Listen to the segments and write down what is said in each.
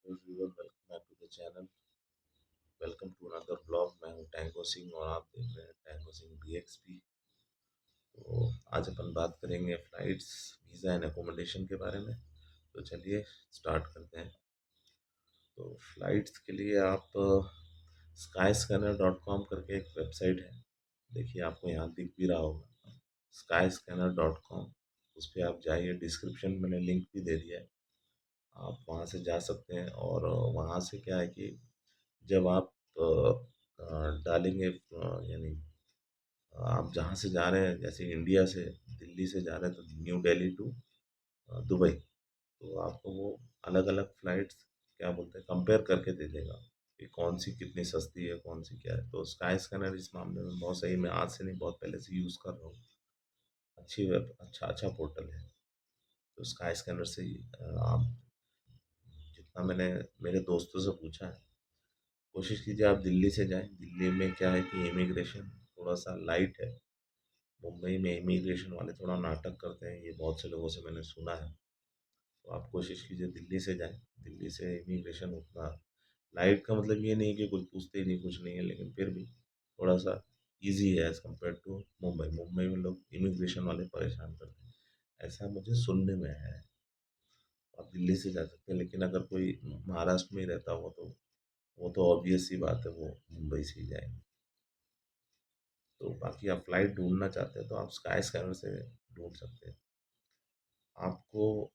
Everyone, welcome back to the channel. Welcome to another blog. मैं हूं टैंको सिंह और आप देख रहे हैं टैंको सिंह BXP। तो आज अपन बात करेंगे फ़्लाइट्स, वीज़ा एंड एकोमोडेशन के बारे में। तो चलिए स्टार्ट करते हैं। तो फ़्लाइट्स के लिए आप skyscanner.com करके एक वेबसाइट है। देखिए आपको यहाँ दिख भी रहा होगा, skyscanner.com। उस पर आप जाइए, डिस्क्रिप्शन में मैंने लिंक भी दे दिया है। आप वहाँ से जा सकते हैं और वहाँ से क्या है कि जब आप डालेंगे, यानी आप जहाँ से जा रहे हैं, जैसे इंडिया से दिल्ली से जा रहे हैं तो न्यू दिल्ली टू दुबई, तो आपको वो अलग अलग फ़्लाइट्स क्या बोलते हैं कंपेयर करके दे देगा कि कौन सी कितनी सस्ती है, कौन सी क्या है। तो स्काई स्कैनर इस मामले में बहुत सही, मैं आज से नहीं बहुत पहले से यूज़ कर रहा हूँ। अच्छी वेब, अच्छा अच्छा पोर्टल है। तो स्काई स्कैनर से ही आप, जितना मैंने मेरे दोस्तों से पूछा है, कोशिश कीजिए आप दिल्ली से जाएं। दिल्ली में क्या है कि इमिग्रेशन थोड़ा सा लाइट है। मुंबई में इमिग्रेशन वाले थोड़ा नाटक करते हैं, ये बहुत से लोगों से मैंने सुना है। तो आप कोशिश कीजिए दिल्ली से जाएं। दिल्ली से इमिग्रेशन उतना लाइट का मतलब ये नहीं कि कुछ पूछते ही नहीं, कुछ नहीं है, लेकिन फिर भी थोड़ा सा इजी है as compared to Mumbai. Mumbai में लोग इमिग्रेशन वाले परेशान करते हैं, ऐसा मुझे सुनने में आया है। आप दिल्ली से जा सकते हैं, लेकिन अगर कोई महाराष्ट्र में ही रहता हो तो वो तो ऑब्वियस सी बात है, वो मुंबई से ही जाएंगे। तो बाकी आप फ्लाइट ढूँढना चाहते हैं तो आप स्काई स्कैनर से ढूँढ सकते हैं। आपको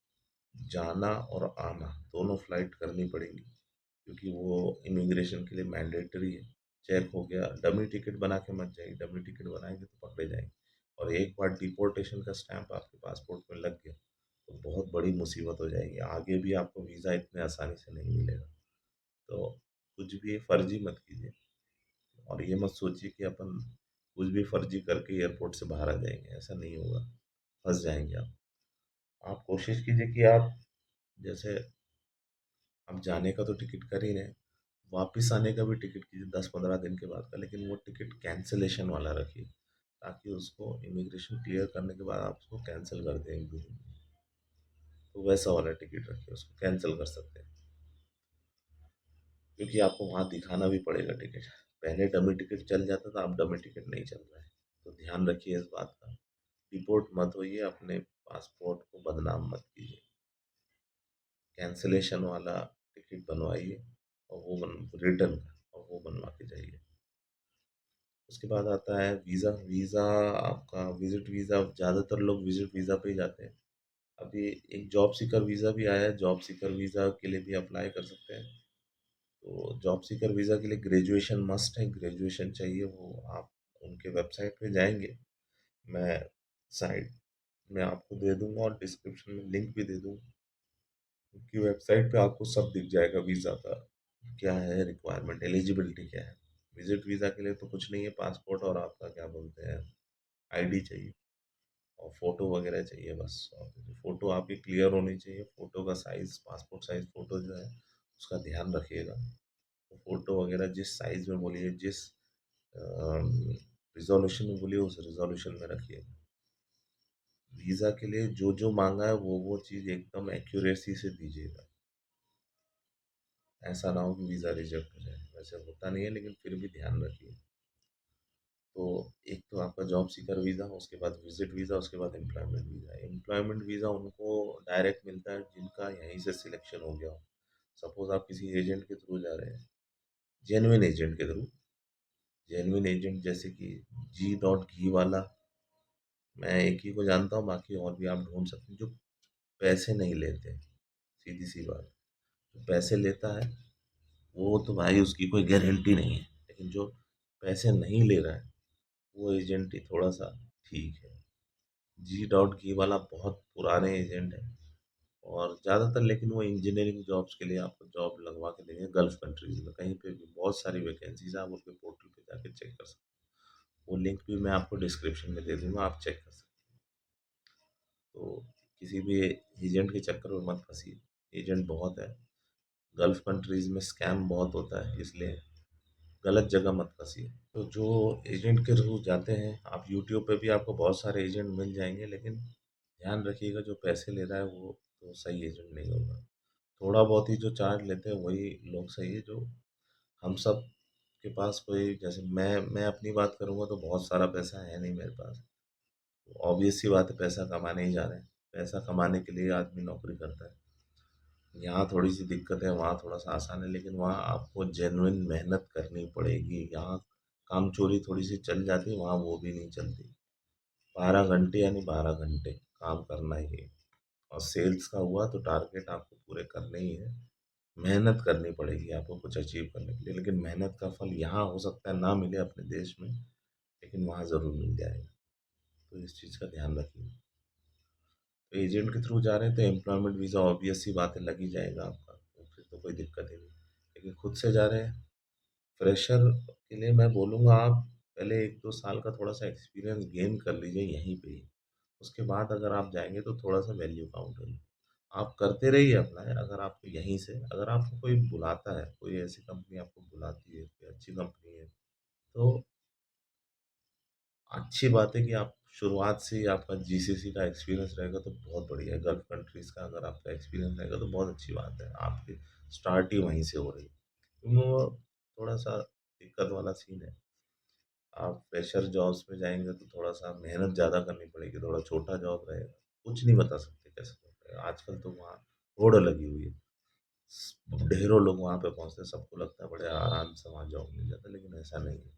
जाना और आना दोनों फ्लाइट करनी पड़ेगी, क्योंकि वो इमिग्रेशन के लिए मैंडेटरी है। चेक हो गया, डमी टिकट बना के मत जाइए, डमी टिकट बनाएंगे तो पकड़े जाएंगे। और एक बार डिपोर्टेशन का स्टैंप आपके पासपोर्ट में लग गया तो बहुत बड़ी मुसीबत हो जाएगी, आगे भी आपको वीज़ा इतने आसानी से नहीं मिलेगा। तो कुछ भी फर्जी मत कीजिए, और ये मत सोचिए कि अपन कुछ भी फर्जी करके एयरपोर्ट से बाहर आ जाएंगे, ऐसा नहीं होगा, फंस जाएंगे आप। आप कोशिश कीजिए कि आप, जैसे आप जाने का तो टिकट कर ही रहे हैं, वापस आने का भी टिकट कीजिए 10-15 दिन के बाद का, लेकिन वो टिकट कैंसिलेशन वाला रखिए, ताकि उसको इमिग्रेशन क्लियर करने के बाद आप उसको कैंसिल कर दें 1-2 दिन में। तो वैसा वाला टिकट रखिए, उसको कैंसिल कर सकते हैं, क्योंकि आपको वहाँ दिखाना भी पड़ेगा टिकट। पहले डमी टिकट चल जाता था, अब डमी टिकट नहीं चल रहा है। तो ध्यान रखिए इस बात का। डिपोर्ट मत होइए, अपने पासपोर्ट को बदनाम मत कीजिए। कैंसिलेशन वाला टिकट बनवाइए, और वो रिटर्न का, और वो बनवा के जाइए। उसके बाद आता है वीज़ा। वीज़ा आपका विजिट वीज़ा, ज़्यादातर लोग विजिट वीज़ा पे ही जाते हैं। अभी एक जॉब सीकर वीज़ा भी आया है, जॉब सीकर वीज़ा के लिए भी अप्लाई कर सकते हैं। तो जॉब सीकर वीज़ा के लिए ग्रेजुएशन मस्ट है, ग्रेजुएशन चाहिए। वो आप उनके वेबसाइट पे जाएंगे, मैं साइट में आपको दे दूंगा और डिस्क्रिप्शन में लिंक भी दे दूंगा। उनकी वेबसाइट पे आपको सब दिख जाएगा, वीज़ा का क्या है रिक्वायरमेंट, एलिजिबिलिटी क्या है। विजिट वीज़ा के लिए तो कुछ नहीं है, पासपोर्ट और आपका क्या बोलते हैं आईडी चाहिए, और फ़ोटो वगैरह चाहिए बस। और फ़ोटो आपकी क्लियर होनी चाहिए। फ़ोटो का साइज़, पासपोर्ट साइज़ फ़ोटो जो है उसका ध्यान रखिएगा। तो फ़ोटो वगैरह जिस साइज़ में बोलिए, जिस रिज़ॉल्यूशन में बोलिए, उस रिज़ॉल्यूशन में रखिएगा। वीज़ा के लिए जो जो मांगा है वो चीज़ एकदम एक्यूरेसी से दीजिएगा। ऐसा ना हो कि वीज़ा रिजेक्ट हो जाए, वैसे होता नहीं है, लेकिन फिर भी ध्यान रखिए। तो एक तो आपका जॉब सीकर वीज़ा, उसके बाद विजिट वीज़ा, उसके बाद एम्प्लॉयमेंट वीज़ा। एम्प्लॉयमेंट वीज़ा उनको डायरेक्ट मिलता है जिनका यहीं से सिलेक्शन हो गया हो। सपोज़ आप किसी एजेंट के थ्रू जा रहे हैं, जेन्युइन एजेंट के थ्रू, जेन्युइन एजेंट जैसे कि G.Ghi वाला, मैं एक ही को जानता हूँ, बाकी और भी आप ढूंढ सकते हैं, जो पैसे नहीं लेते। सीधी सी बात, जो पैसे लेता है वो तो भाई उसकी कोई गारंटी नहीं है, लेकिन जो पैसे नहीं ले रहा है वो एजेंट ही थोड़ा सा ठीक है। G.Ghi वाला बहुत पुराने एजेंट है, और ज़्यादातर लेकिन वो इंजीनियरिंग जॉब्स के लिए आपको जॉब लगवा के देंगे गल्फ़ कंट्रीज़ में। कहीं पे भी बहुत सारी वैकेंसीज़ हैं, आप उनके पोर्टल पे जाके चेक कर सकते हैं। वो लिंक भी मैं आपको डिस्क्रिप्शन में दे दूँगा, आप चेक कर सकते हैं। तो किसी भी एजेंट के चक्कर में मत फँसिए, एजेंट बहुत है। गल्फ़ कंट्रीज़ में स्कैम बहुत होता है, इसलिए गलत जगह मत फँसिए। तो जो एजेंट के थ्रू जाते हैं, आप यूट्यूब पे भी आपको बहुत सारे एजेंट मिल जाएँगे, लेकिन ध्यान रखिएगा जो पैसे ले रहा है वो तो सही एजेंट नहीं होगा। थोड़ा बहुत ही जो चार्ज लेते हैं वही लोग सही है। जो हम सब के पास कोई, जैसे मैं अपनी बात करूँगा तो बहुत सारा पैसा है नहीं मेरे पास। ऑब्वियस सी बात है, पैसा कमाने ही जा रहे हैं। पैसा कमाने के लिए आदमी नौकरी करता है। यहाँ थोड़ी सी दिक्कत है, वहाँ थोड़ा सा आसान है, लेकिन वहाँ आपको जेन्युइन मेहनत करनी पड़ेगी। यहाँ काम चोरी थोड़ी सी चल जाती है, वहाँ वो भी नहीं चलती। 12 घंटे यानी 12 घंटे काम करना ही है। और सेल्स का हुआ तो टारगेट आपको पूरे करने ही है। मेहनत करनी पड़ेगी आपको कुछ अचीव करने के लिए, लेकिन मेहनत का फल यहाँ हो सकता है ना मिले अपने देश में, लेकिन वहाँ ज़रूर मिल जाएगा। तो इस चीज़ का ध्यान रखिए। तो एजेंट के थ्रू जा रहे हैं तो एम्प्लॉयमेंट वीज़ा ऑब्वियस सी बात है, लग ही जाएगा आपका, तो फिर तो कोई दिक्कत ही नहीं। लेकिन खुद से जा रहे हैं, फ्रेशर के लिए मैं बोलूँगा आप पहले 1-2 साल का थोड़ा सा एक्सपीरियंस गेन कर लीजिए यहीं पे ही। उसके बाद अगर आप जाएंगे तो थोड़ा सा वैल्यू काउंट होगी। आप करते रहिए अप्लाई। अगर आपको यहीं से, अगर आपको कोई बुलाता है, कोई ऐसी कंपनी आपको बुलाती है, कोई अच्छी कंपनी है, तो अच्छी बात है कि आप शुरुआत से ही आपका जीसीसी का एक्सपीरियंस रहेगा तो बहुत बढ़िया है। गल्फ कंट्रीज़ का अगर आपका एक्सपीरियंस रहेगा तो बहुत अच्छी बात है। आपकी स्टार्ट ही वहीं से हो रही है। क्योंकि वो थोड़ा सा दिक्कत वाला सीन है। आप फ्रेशर जॉब्स में जाएँगे तो थोड़ा-सा मेहनत ज़्यादा करनी पड़ेगी, थोड़ा छोटा जॉब रहेगा। कुछ नहीं बता सकते कैसे होता है। आजकल तो वहाँ होड़ लगी हुई है। ढेरों लोग वहाँ पे पहुँचते हैं, सबको लगता है बड़े आराम से वहाँ जॉब मिल जाता है, लेकिन ऐसा नहीं है।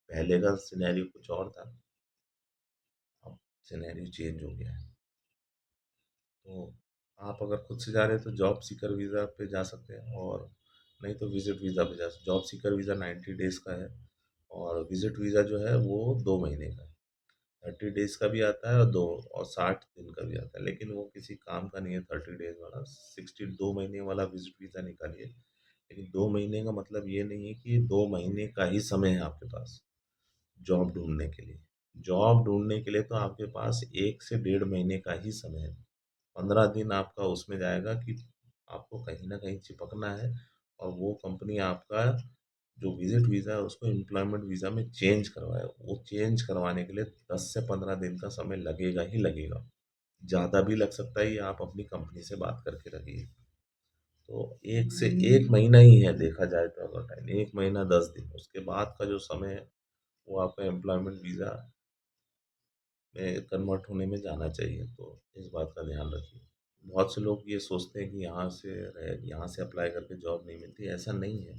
पहले का सिनेरियो कुछ और था, अब सिनेरियो चेंज हो गया है। तो आप अगर खुद से जा रहे हैं तो जॉब सीकर वीज़ा पे जा सकते हैं, और नहीं तो विज़िट वीज़ा पे जा सकते। जॉब सीकर वीज़ा 90 डेज़ का है, और विज़िट वीज़ा जो है वो 2 महीने का है। 30 डेज़ का भी आता है और 60 दिन का भी आता है, लेकिन वो किसी काम का नहीं है 30 डेज़ वाला। 2 महीने वाला विज़िट वीज़ा निकालिए। लेकिन 2 महीने का मतलब ये नहीं है कि 2 महीने का ही समय है आपके पास जॉब ढूँढने के लिए। जॉब ढूँढने के लिए तो आपके पास 1 से डेढ़ महीने का ही समय है। 15 दिन आपका उसमें जाएगा कि आपको कहीं न कहीं चिपकना है, और वो कंपनी आपका जो विज़िट वीज़ा है उसको एम्प्लॉयमेंट वीज़ा में चेंज करवाए। वो चेंज करवाने के लिए 10 से 15 दिन का समय लगेगा ही लगेगा। ज़्यादा भी लग सकता है, ये आप अपनी कंपनी से बात करके रखिए। तो 1 से 1 महीना ही है देखा जाए तो, अगर टाइम 1 महीना 10 दिन, उसके बाद का जो समय है वो आपका एम्प्लॉयमेंट वीज़ा में कन्वर्ट होने में जाना चाहिए। तो इस बात का ध्यान रखिए। बहुत से लोग ये सोचते हैं कि यहाँ से अप्लाई करके जॉब नहीं मिलती, ऐसा नहीं है।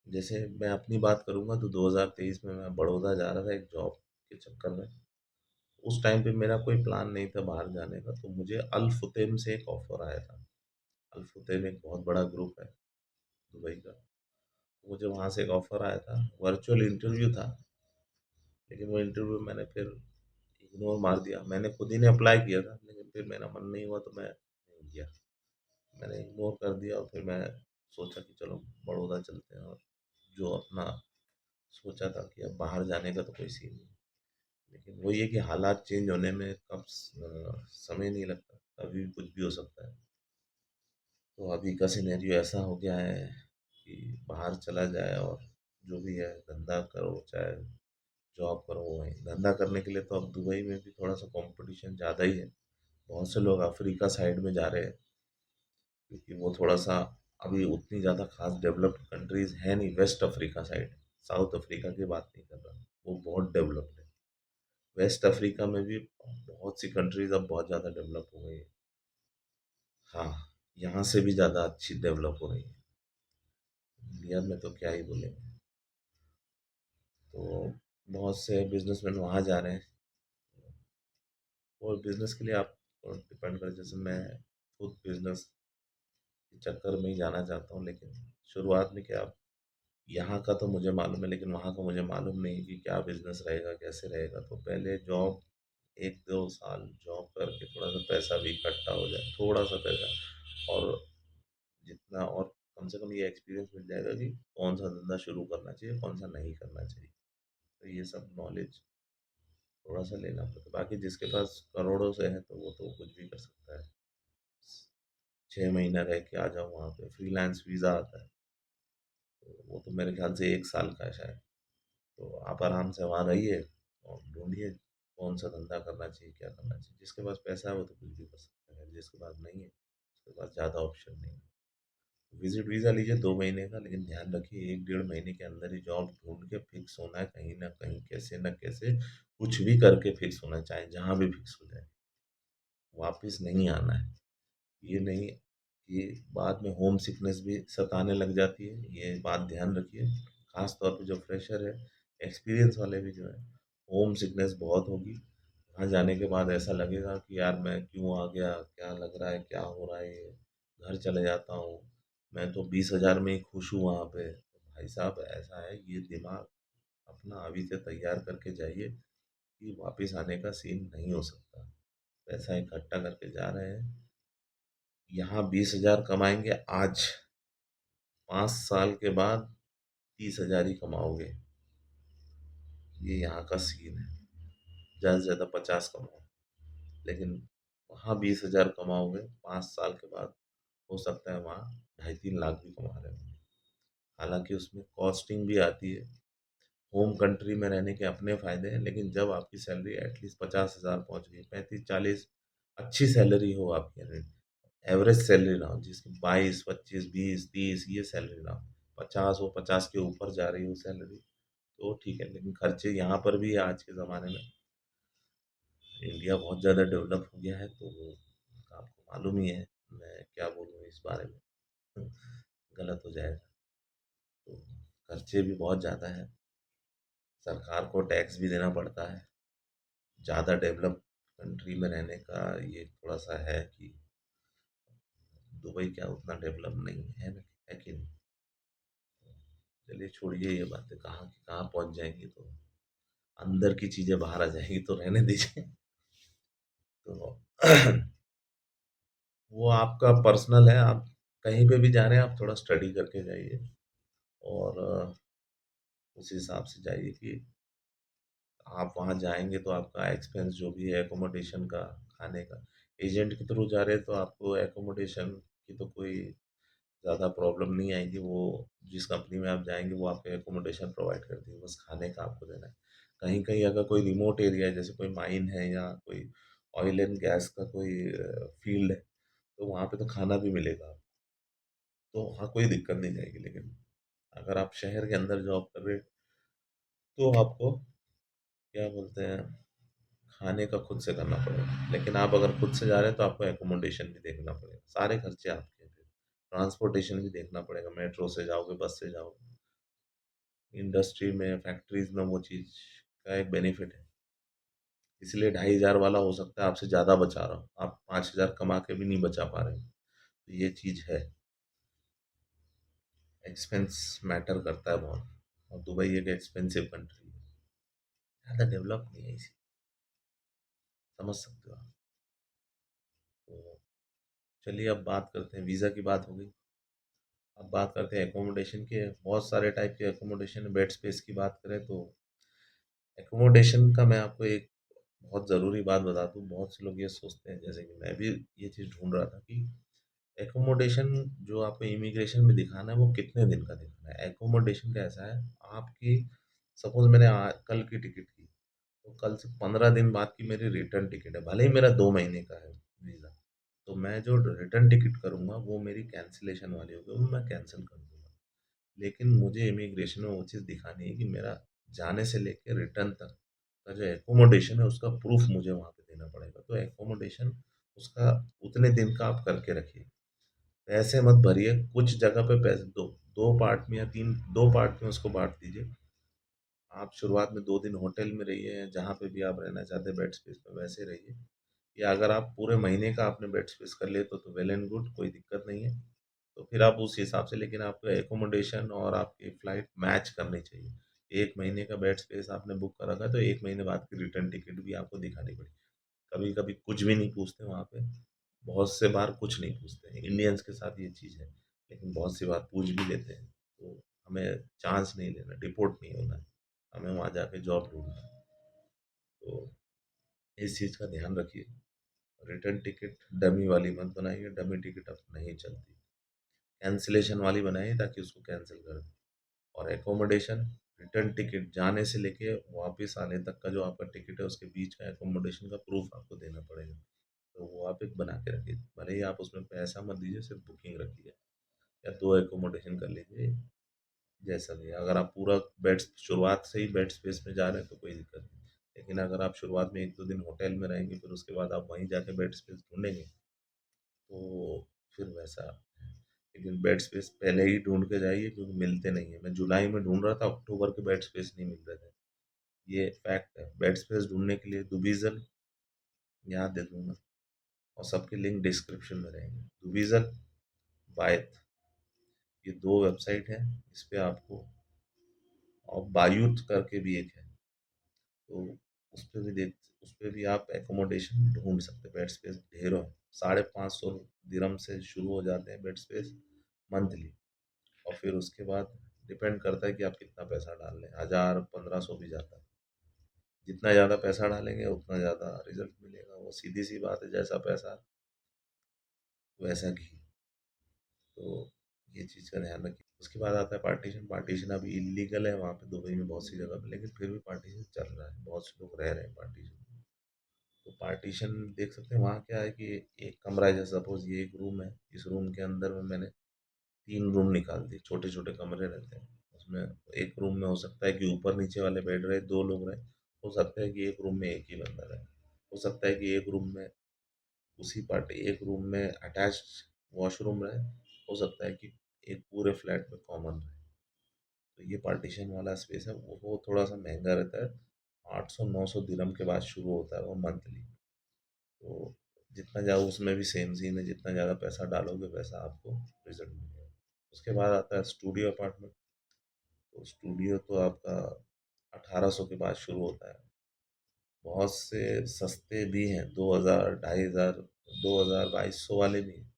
जैसे मैं अपनी बात करूँगा तो 2023 में मैं बड़ौदा जा रहा था एक जॉब के चक्कर में। उस टाइम पे मेरा कोई प्लान नहीं था बाहर जाने का, तो मुझे अल फुतेम से एक ऑफ़र आया था। अल फुतेम एक बहुत बड़ा ग्रुप है दुबई का। मुझे वहाँ से एक ऑफ़र आया था, वर्चुअल इंटरव्यू था, लेकिन वो इंटरव्यू मैंने फिर इग्नोर मार दिया। मैंने खुद ही ने अप्लाई किया था, लेकिन फिर मेरा मन नहीं हुआ तो मैं नहीं गया। मैंने इग्नोर कर दिया, और फिर मैं सोचा कि चलो बड़ौदा चलते हैं, और जो अपना सोचा था कि अब बाहर जाने का तो कोई सीन नहीं। लेकिन वही है कि हालात चेंज होने में समय नहीं लगता, कभी भी कुछ भी हो सकता है। तो अभी का सिनेरियो ऐसा हो गया है कि बाहर चला जाए, और जो भी है धंधा करो चाहे जॉब करो, वहीं धंधा करने के लिए तो अब दुबई में भी थोड़ा सा कंपटीशन ज़्यादा ही है। बहुत से लोग अफ्रीका साइड में जा रहे हैं, क्योंकि वो थोड़ा सा अभी उतनी ज़्यादा खास डेवलप्ड कंट्रीज है नहीं। West Africa side, South Africa की बात नहीं कर रहा, वो बहुत डेवलप्ड है। वेस्ट अफ्रीका में भी बहुत सी कंट्रीज अब बहुत ज़्यादा डेवलप हो गई है। हाँ, यहाँ से भी ज़्यादा अच्छी डेवलप हो रही है। इंडिया में तो क्या ही बोलेंगे। तो बहुत से बिजनेसमैन वहाँ जा रहे हैं, और बिजनेस के लिए आप डिपेंड कर, जैसे मैं खुद बिजनेस के चक्कर में ही जाना चाहता हूँ, लेकिन शुरुआत में क्या, यहाँ का तो मुझे मालूम है, लेकिन वहाँ का मुझे मालूम नहीं कि क्या बिजनेस रहेगा, कैसे रहेगा। तो पहले जॉब 1-2 साल जॉब करके थोड़ा सा पैसा भी इकट्ठा हो जाए, थोड़ा सा पैसा, और जितना, और कम से कम ये एक्सपीरियंस मिल जाएगा कि कौन सा धंधा शुरू करना चाहिए, कौन सा नहीं करना चाहिए। तो ये सब नॉलेज थोड़ा सा लेना पड़ता है। बाकी जिसके पास करोड़ों से है तो वो तो कुछ भी कर सकता है। 6 महीना रह के आ जाओ वहाँ पे, फ्रीलांस वीज़ा आता है, तो वो तो मेरे ख्याल से 1 साल का है शायद। तो आप आराम से वहाँ रहिए और ढूँढिए कौन सा धंधा करना चाहिए, क्या करना चाहिए। जिसके पास पैसा है वो तो कुछ भी कर सकता है, जिसके पास नहीं है उसके पास ज़्यादा ऑप्शन नहीं है। विजिट वीज़ा लीजिए 2 महीने का, लेकिन ध्यान रखिए 1 डेढ़ महीने के अंदर ही जॉब ढूँढ के फिक्स होना है कहीं न कहीं, कैसे न कैसे, कुछ भी करके फिक्स होना है, चाहे जहाँ भी फिक्स हो जाए, वापिस नहीं आना है। ये नहीं कि बाद में होम सिकनेस भी सताने लग जाती है, ये बात ध्यान रखिए। ख़ास तौर पे जो फ्रेशर है, एक्सपीरियंस वाले भी जो हैं, होम सिकनेस बहुत होगी। वहाँ जाने के बाद ऐसा लगेगा कि यार मैं क्यों आ गया? क्या लग रहा है? क्या हो रहा है ये? घर चले जाता हूँ, मैं तो 20,000 में ही खुश हूँ वहाँ पे। भाई साहब ऐसा है, ये दिमाग अपना अभी से तैयार करके जाइए कि वापिस आने का सीन नहीं हो सकता। पैसा इकट्ठा करके जा रहे हैं, यहाँ 20,000 कमाएँगे आज, 5 साल के बाद 30,000 ही कमाओगे। ये यहाँ का सीन है। ज़्यादा से ज़्यादा 50 कमाओ, लेकिन वहाँ 20,000 कमाओगे, 5 साल के बाद हो सकता है वहाँ ढाई 3 लाख भी कमा रहे हो। हालाँकि उसमें कॉस्टिंग भी आती है। होम कंट्री में रहने के अपने फ़ायदे हैं, लेकिन जब आपकी सैलरी एटलीस्ट 50,000 पहुँच गई, 35-40, अच्छी सैलरी हो आपकी, यानी एवरेज सैलरी ना हो, जिसकी 22, 25, 20, 30 ये सैलरी ना हो, 50 हो, 50 के ऊपर जा रही हो सैलरी, तो ठीक है। लेकिन खर्चे यहाँ पर भी आज के ज़माने में, इंडिया बहुत ज़्यादा डेवलप हो गया है, तो आपको मालूम ही है, मैं क्या बोलूँ इस बारे में, गलत हो जाएगा। तो खर्चे भी बहुत ज़्यादा हैं, सरकार को टैक्स भी देना पड़ता है। ज़्यादा डेवलप कंट्री में रहने का ये थोड़ा-सा है कि दुबई क्या उतना डेवलप नहीं है ना, है कि नहीं? चलिए छोड़िए ये बातें, कहाँ की कहाँ पहुँच जाएँगी, तो अंदर की चीज़ें बाहर आ जाएँगी, तो रहने दीजिए। तो वो आपका पर्सनल है, आप कहीं पे भी जा रहे हैं, आप थोड़ा स्टडी करके जाइए और उस हिसाब से जाइए कि आप वहाँ जाएँगे तो आपका एक्सपेंस जो भी है अकोमोडेशन का, खाने का, एजेंट के थ्रू जा रहे हैं तो आपको अकोमोडेशन की तो कोई ज़्यादा प्रॉब्लम नहीं आएगी, वो जिस कंपनी में आप जाएँगे वो आपको अकोमोडेशन प्रोवाइड करती है, बस खाने का आपको देना है। कहीं-कहीं अगर कोई रिमोट एरिया है, जैसे कोई माइन है या कोई ऑयल एंड गैस का कोई फ़ील्ड है, तो वहाँ पे तो खाना भी मिलेगा, तो वहाँ कोई दिक्कत नहीं आएगी। लेकिन अगर आप शहर के अंदर जॉब कर रहे हैं, तो आपको क्या बोलते हैं, खाने का खुद से करना पड़ेगा। लेकिन आप अगर खुद से जा रहे हैं, तो आपको अकोमोडेशन भी देखना पड़ेगा, सारे खर्चे आपके हैं फिर। ट्रांसपोर्टेशन भी देखना पड़ेगा, मेट्रो से जाओगे, बस से जाओगे। इंडस्ट्री में, फैक्ट्रीज़ में वो चीज़ का एक बेनिफिट है। इसलिए 2,500 वाला हो सकता है आपसे ज़्यादा बचा रहा हो, आप 5,000 कमा के भी नहीं बचा पा रहे हो। तो ये चीज़ है, एक्सपेंस मैटर करता है बहुत, और दुबई एक एक्सपेंसिव कंट्री है, ज़्यादा डेवलप नहीं है इसी, समझ सकते हो आप। तो चलिए अब बात करते हैं, वीज़ा की बात हो गई, अब बात करते हैं एकोमोडेशन की। बहुत सारे टाइप के एकोमोडेशन है। बेड स्पेस की बात करें तो एकोमोडेशन का मैं आपको एक बहुत ज़रूरी बात बता दूँ, बहुत से लोग ये सोचते हैं, जैसे कि मैं भी ये चीज़ ढूँढ रहा था कि एकोमोडेशन जो आपको इमिग्रेशन में दिखाना है, वो कितने दिन का दिखाना है। एकोमोडेशन का ऐसा है, आपकी सपोज़ मैंने कल की टिकट की, तो कल से 15 दिन बाद की मेरी रिटर्न टिकट है, भले ही मेरा 2 महीने का है वीज़ा, तो मैं जो रिटर्न टिकट करूँगा, वो मेरी कैंसलेशन वाली होगी, वो मैं कैंसल कर दूँगा। लेकिन मुझे इमिग्रेशन में वो चीज़ दिखानी है कि मेरा जाने से लेके रिटर्न तक का जो एकोमोडेशन है, उसका प्रूफ़ मुझे वहाँ पे देना पड़ेगा। तो एकोमोडेशन उसका उतने दिन का आप करके रखिए। पैसे मत भरिए, कुछ जगह पे पैसे 2 पार्ट में या 3, 2 पार्ट में उसको बाँट दीजिए। आप शुरुआत में 2 दिन होटल में रहिए, जहाँ पे भी आप रहना चाहते हैं बेड स्पेस पे वैसे रहिए। या अगर आप पूरे महीने का आपने बेड स्पेस कर लिया तो वेल एंड गुड, कोई दिक्कत नहीं है। तो फिर आप उस हिसाब से, लेकिन आपका एकोमोडेशन और आपकी फ्लाइट मैच करनी चाहिए। 1 महीने का बेड स्पेस आपने बुक कर रखा है, तो 1 महीने बाद की रिटर्न टिकट भी आपको दिखानी पड़ेगी। कभी-कभी कुछ भी नहीं पूछते वहाँ पे, बहुत से बार कुछ नहीं पूछते हैं। इंडियंस के साथ ये चीज़ है, लेकिन बहुत सी बार पूछ भी लेते हैं। तो हमें चांस नहीं लेना, डिपोर्ट नहीं होना है, हमें वहाँ जाके जॉब ढूँढना है। तो इस चीज़ का ध्यान रखिए। रिटर्न टिकट डमी वाली मत बनाइए, डमी टिकट अब नहीं चलती। कैंसलेशन वाली बनाइए ताकि उसको कैंसल कर दें। और एकोमोडेशन, रिटर्न टिकट जाने से लेके वापस आने तक का जो आपका टिकट है, उसके बीच का एकोमोडेशन का प्रूफ आपको देना पड़ेगा। तो वो आप एक बना के रखिए, भले ही आप उसमें पैसा मत दीजिए, सिर्फ बुकिंग रखिए। या 2 एकोमोडेशन कर लीजिए, जैसा भी है। अगर आप पूरा बेड शुरुआत से ही बेड स्पेस में जा रहे हैं तो कोई दिक्कत नहीं। लेकिन अगर आप शुरुआत में 1-2 दिन होटल में रहेंगे, फिर उसके बाद आप वहीं जाके बेड स्पेस ढूँढेंगे, तो फिर वैसा है। लेकिन बेड स्पेस पहले ही ढूँढ के जाइए क्योंकि मिलते नहीं हैं। मैं जुलाई में ढूँढ रहा था, अक्टूबर के बेड स्पेस नहीं मिल रहे थे। ये फैक्ट है। बेड स्पेस ढूँढने के लिए दुविज़न यहाँ दे दूँगा और सबके लिंक डिस्क्रिप्शन में रहेंगे। दुविज़न, बायथ, ये 2 वेबसाइट हैं, इस पे आपको, और बायूत करके भी एक है, तो उस पे भी देख उस पे भी आप एकोमोडेशन ढूँढ सकते हैं। बेड स्पेस ढेरों हैं। 550 दिरहम से शुरू हो जाते हैं बेड स्पेस मंथली, और फिर उसके बाद डिपेंड करता है कि आप कितना पैसा डाल रहे हैं। 1000, 1500 भी जाता है। जितना ज़्यादा पैसा डालेंगे उतना ज़्यादा रिजल्ट मिलेगा। वो सीधी सी बात है, जैसा पैसा वैसा घी। तो ये चीज़ का ध्यान रखिए। उसके बाद आता है पार्टीशन। पार्टीशन अभी इल्लीगल है वहाँ पे दुबई में बहुत सी जगह पे, लेकिन फिर भी पार्टीशन चल रहा है, बहुत से लोग रह रहे हैं पार्टीशन में। तो पार्टीशन देख सकते हैं वहाँ क्या है कि एक कमरा है, जैसे सपोज ये एक रूम है, इस रूम के अंदर में मैंने 3 रूम निकाल दिए, छोटे छोटे कमरे रहते हैं उसमें। एक रूम में हो सकता है कि ऊपर नीचे वाले बेड रहे, 2 लोग रहे। हो सकता है कि एक रूम में एक ही बंदा रहे। हो सकता है कि एक रूम में उसी पार्टी एक रूम में अटैच्ड वॉशरूम रहे। हो सकता है कि एक पूरे फ्लैट में कॉमन रहे। तो ये पार्टीशन वाला स्पेस है, वो थोड़ा सा महंगा रहता है। 800-900 दिरहम के बाद शुरू होता है वो मंथली। तो जितना जाओ उसमें भी सेम सीन है, जितना ज़्यादा पैसा डालोगे वैसा आपको रिजल्ट मिलेगा। उसके बाद आता है स्टूडियो अपार्टमेंट। तो स्टूडियो तो आपका 1800 के बाद शुरू होता है। बहुत से सस्ते भी हैं, 2000, 2500, 2000, 2200 वाले भी हैं,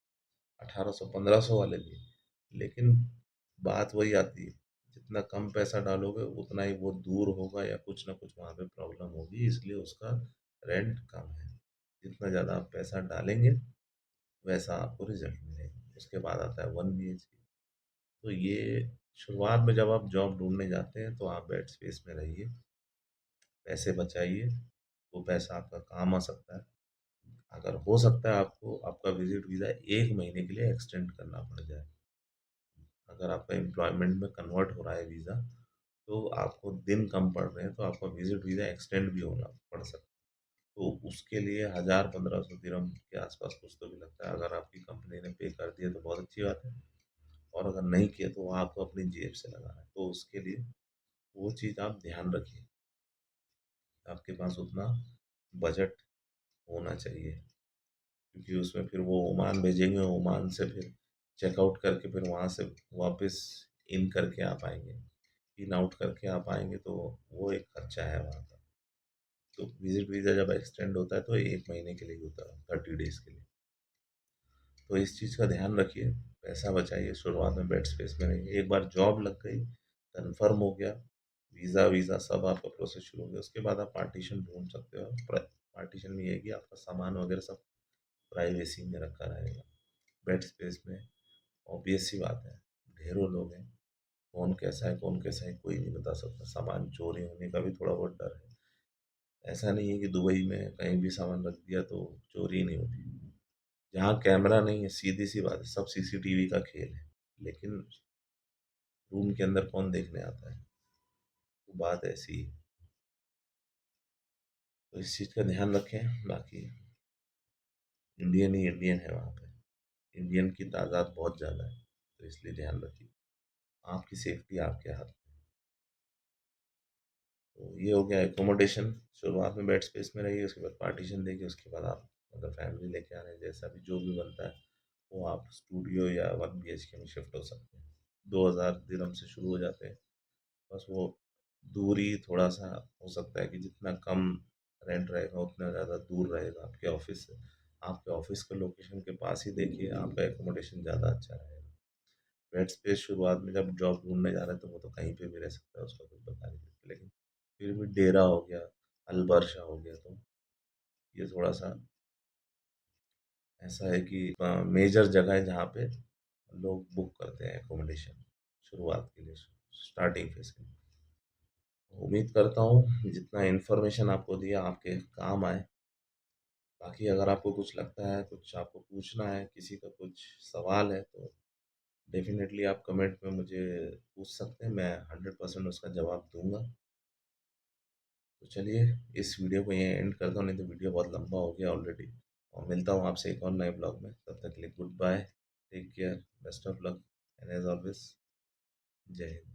1800, 1500 वाले भी हैं। लेकिन बात वही आती है, जितना कम पैसा डालोगे उतना ही वो दूर होगा या कुछ ना कुछ वहाँ पे प्रॉब्लम होगी, इसलिए उसका रेंट कम है। जितना ज़्यादा आप पैसा डालेंगे वैसा आपको रिजल्ट मिलेगा। उसके बाद आता है 1 BHK। तो ये शुरुआत में जब आप जॉब ढूंढने जाते हैं तो आप बेड स्पेस में रहिए, पैसे बचाइए, वो पैसा आपका काम आ सकता है। अगर हो सकता है आपको आपका विजिट वीज़ा 1 महीने के लिए एक्सटेंड करना पड़ जाए, अगर आपका एम्प्लॉयमेंट में कन्वर्ट हो रहा है वीज़ा, तो आपको दिन कम पड़ रहे हैं तो आपका विजिट वीज़ा एक्सटेंड भी होना पड़ सकता है। तो उसके लिए 1000-1500 दिरहम के आसपास कुछ तो भी लगता है। अगर आपकी कंपनी ने पे कर दिया तो बहुत अच्छी बात है, और अगर नहीं किया तो वो आपको अपनी जेब से लगाना है। तो उसके लिए वो चीज़ आप ध्यान रखिए, आपके पास उतना बजट होना चाहिए, क्योंकि उसमें फिर वो ओमान भेजेंगे, ओमान से फिर चेकआउट करके फिर वहाँ से वापस इन करके आ पाएंगे, इन आउट करके आ पाएंगे, तो वो एक खर्चा है वहाँ का। तो विजिट वीज़ा जब एक्सटेंड होता है तो 1 महीने के लिए ही होता है, 30 डेज के लिए। तो इस चीज़ का ध्यान रखिए, पैसा बचाइए, शुरुआत में बेड स्पेस में रहिए। एक बार जॉब लग गई, कन्फर्म हो गया, वीज़ा वीज़ा सब आपका प्रोसेस शुरू हो गया, उसके बाद आप पार्टीशन ढूंढ सकते हो। पार्टीशन में ये है कि आपका सामान वगैरह सब प्राइवेसी में रखा रहेगा। बेड स्पेस में ऑब्वियस सी बात है, ढेरों लोग हैं, कौन कैसा है कोई नहीं बता सकता। सामान चोरी होने का भी थोड़ा बहुत डर है। ऐसा नहीं है कि दुबई में कहीं भी सामान रख दिया तो चोरी नहीं होती। जहाँ कैमरा नहीं है, सीधी सी बात है, सब सीसीटीवी का खेल है। लेकिन रूम के अंदर कौन देखने आता है, तो बात ऐसी है। तो इस चीज़ का ध्यान रखें। बाकी इंडियन ही इंडियन है वहाँ पे, इंडियन की तादाद बहुत ज़्यादा है, तो इसलिए ध्यान रखिए, आपकी सेफ्टी आपके हाथ में। तो ये हो गया एकोमोडेशन। शुरुआत में बेड स्पेस में रहिए, उसके बाद पार्टीशन देखिए, उसके बाद आप अगर फैमिली लेके आ रहे हैं, जैसा भी जो भी बनता है, वो आप स्टूडियो या 1 BHK में शिफ्ट हो सकते हैं। 2000 दिरहम से शुरू हो जाते हैं। बस वो दूरी थोड़ा-सा हो सकता है कि जितना कम रेंट रहेगा उतना ज़्यादा दूर रहेगा आपके ऑफ़िस से। आपके ऑफ़िस के लोकेशन के पास ही देखिए, आपका एकोमोडेशन ज़्यादा अच्छा रहेगा। बेड स्पेस शुरुआत में जब जॉब ढूँढने जा रहे हैं तो वो तो कहीं पे भी रह सकता है, उसका कोई पता नहीं है। लेकिन फिर भी डेरा हो गया, अल बर्शा हो गया, तो ये थोड़ा-सा ऐसा है कि मेजर जगह है जहाँ पे लोग बुक करते हैं एकोमोडेशन शुरुआत के लिए, स्टार्टिंग फेज़ के लिए। उम्मीद करता हूँ जितना इन्फॉर्मेशन आपको दिया आपके काम आए। बाकी अगर आपको कुछ लगता है, कुछ आपको पूछना है, किसी का कुछ सवाल है, तो डेफ़िनेटली आप कमेंट में मुझे पूछ सकते हैं, मैं 100% उसका जवाब दूँगा। तो चलिए इस वीडियो को यहीं एंड करता हूँ, नहीं तो वीडियो बहुत लंबा हो गया ऑलरेडी। और मिलता हूँ आपसे एक और नए ब्लॉग में, तब तक के लिए good bye, take care, best of luck and as always Jai Hind.